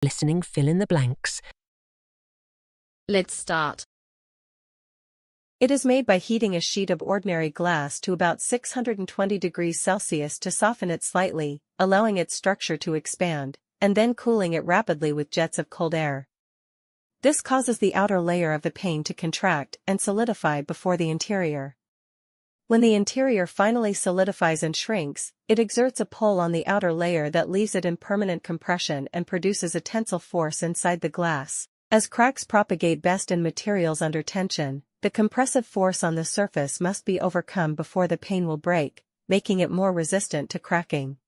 Listening Fill in the Blanks. Let's start. It is made by heating a sheet of ordinary glass to about 620 degrees Celsius to soften it slightly, allowing its structure to expand, and then cooling it rapidly with jets of cold air. This causes the outer layer of the pane to contract and solidify before the interior. When the interior finally solidifies and shrinks, it exerts a pull on the outer layer that leaves it in permanent compression and produces a tensile force inside the glass. As cracks propagate best in materials under tension, the compressive force on the surface must be overcome before the pane will break, making it more resistant to cracking.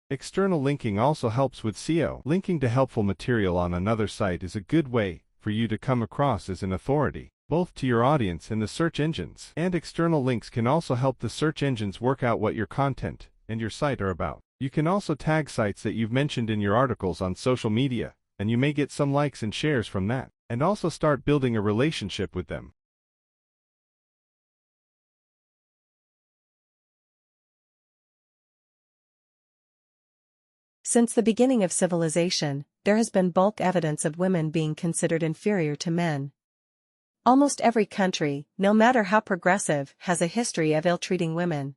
External linking also helps with SEO. Linking to helpful material on another site is a good way for you to come across as an authority, both to your audience and the search engines. And external links can also help the search engines work out what your content and your site are about. You can also tag sites that you've mentioned in your articles on social media, and you may get some likes and shares from that, and also start building a relationship with them. Since the beginning of civilization, there has been bulk evidence of women being considered inferior to men. Almost every country, no matter how progressive, has a history of ill-treating women.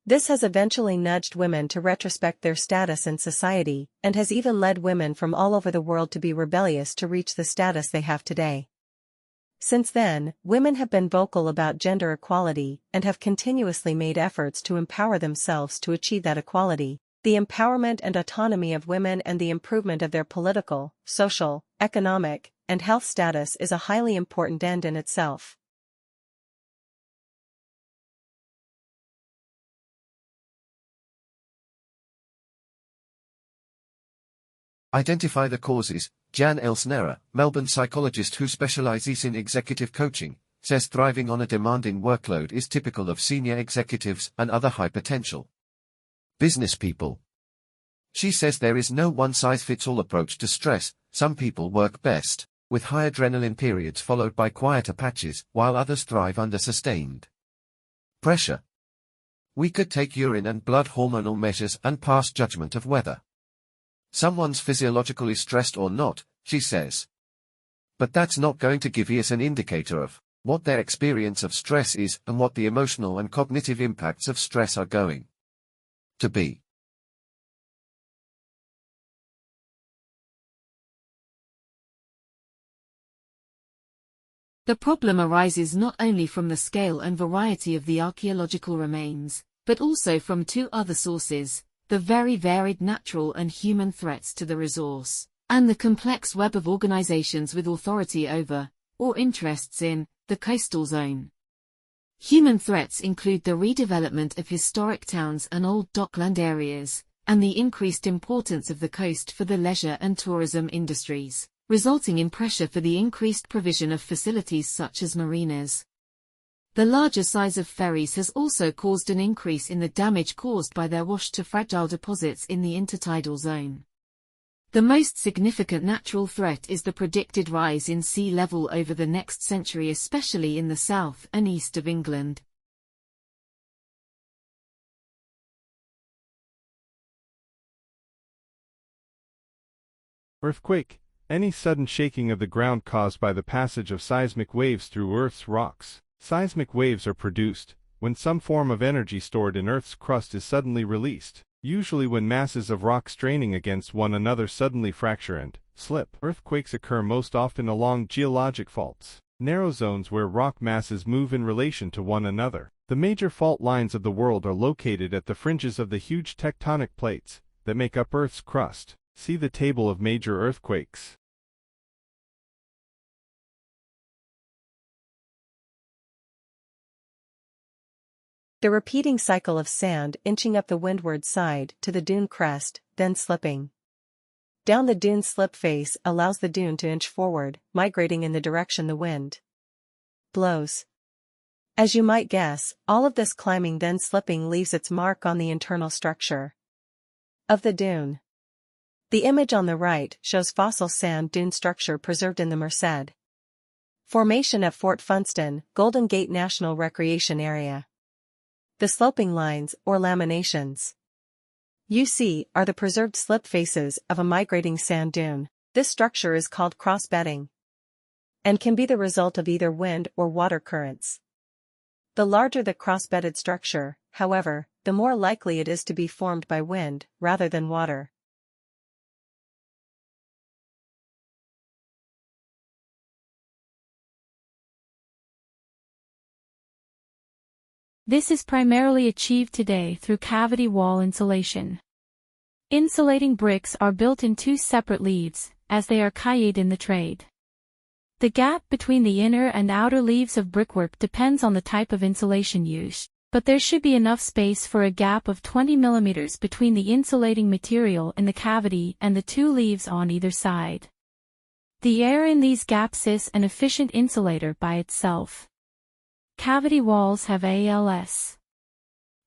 This has eventually nudged women to retrospect their status in society, and has even led women from all over the world to be rebellious to reach the status they have today. Since then, women have been vocal about gender equality and have continuously made efforts to empower themselves to achieve that equality. The empowerment and autonomy of women and the improvement of their political, social, economic, and health status is a highly important end in itself. Identify the causes. Jan Elsner, Melbourne psychologist who specializes in executive coaching, says thriving on a demanding workload is typical of senior executives and other high-potential business people. She says there is no one-size-fits-all approach to stress. Some people work best with high adrenaline periods followed by quieter patches, while others thrive under sustained pressure. We could take urine and blood hormonal measures and pass judgment of whether someone's physiologically stressed or not, she says. But that's not going to give us an indicator of what their experience of stress is and what the emotional and cognitive impacts of stress are going to be. The problem arises not only from the scale and variety of the archaeological remains, but also from two other sources: the very varied natural and human threats to the resource, and the complex web of organizations with authority over, or interests in, the coastal zone. Human threats include the redevelopment of historic towns and old dockland areas, and the increased importance of the coast for the leisure and tourism industries, resulting in pressure for the increased provision of facilities such as marinas. The larger size of ferries has also caused an increase in the damage caused by their wash to fragile deposits in the intertidal zone. The most significant natural threat is the predicted rise in sea level over the next century, especially in the south and east of England. Earthquake. Any sudden shaking of the ground caused by the passage of seismic waves through Earth's rocks. Seismic waves are produced when some form of energy stored in Earth's crust is suddenly released, usually when masses of rock straining against one another suddenly fracture and slip. Earthquakes occur most often along geologic faults, narrow zones where rock masses move in relation to one another. The major fault lines of the world are located at the fringes of the huge tectonic plates that make up Earth's crust. See the table of major earthquakes. The repeating cycle of sand inching up the windward side to the dune crest, then slipping down the dune slip face allows the dune to inch forward, migrating in the direction the wind blows. As you might guess, all of this climbing then slipping leaves its mark on the internal structure of the dune. The image on the right shows fossil sand dune structure preserved in the Merced Formation at Fort Funston, Golden Gate National Recreation Area. The sloping lines, or laminations, you see, are the preserved slip faces of a migrating sand dune. This structure is called cross-bedding and can be the result of either wind or water currents. The larger the cross-bedded structure, however, the more likely it is to be formed by wind rather than water. This is primarily achieved today through cavity wall insulation. Insulating bricks are built in two separate leaves, as they are cailled in the trade. The gap between the inner and outer leaves of brickwork depends on the type of insulation used, but there should be enough space for a gap of 20 mm between the insulating material in the cavity and the two leaves on either side. The air in these gaps is an efficient insulator by itself. Cavity walls have IELTS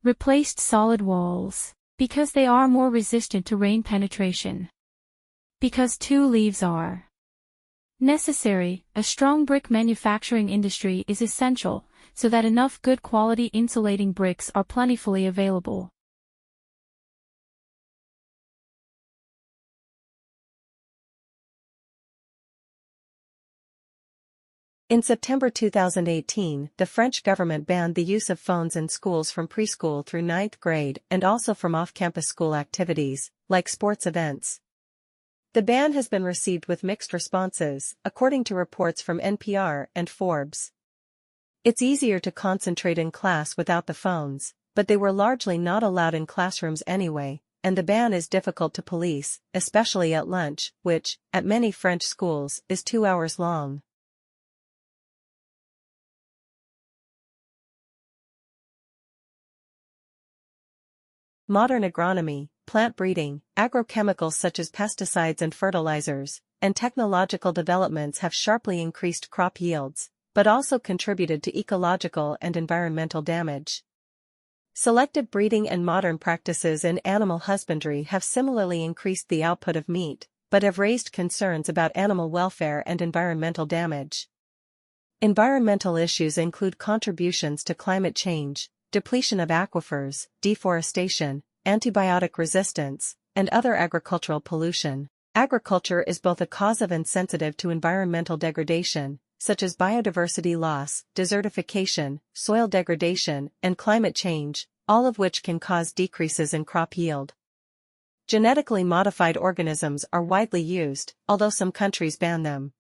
replaced solid walls, because they are more resistant to rain penetration. Because two leaves are necessary, a strong brick manufacturing industry is essential, so that enough good quality insulating bricks are plentifully available. In September 2018, the French government banned the use of phones in schools from preschool through 9th grade and also from off-campus school activities, like sports events. The ban has been received with mixed responses, according to reports from NPR and Forbes. It's easier to concentrate in class without the phones, but they were largely not allowed in classrooms anyway, and the ban is difficult to police, especially at lunch, which, at many French schools, is 2 hours long. Modern agronomy, plant breeding, agrochemicals such as pesticides and fertilizers, and technological developments have sharply increased crop yields, but also contributed to ecological and environmental damage. Selective breeding and modern practices in animal husbandry have similarly increased the output of meat, but have raised concerns about animal welfare and environmental damage. Environmental issues include contributions to climate change, depletion of aquifers, deforestation, antibiotic resistance, and other agricultural pollution. Agriculture is both a cause of and sensitive to environmental degradation, such as biodiversity loss, desertification, soil degradation, and climate change, all of which can cause decreases in crop yield. Genetically modified organisms are widely used, although some countries ban them.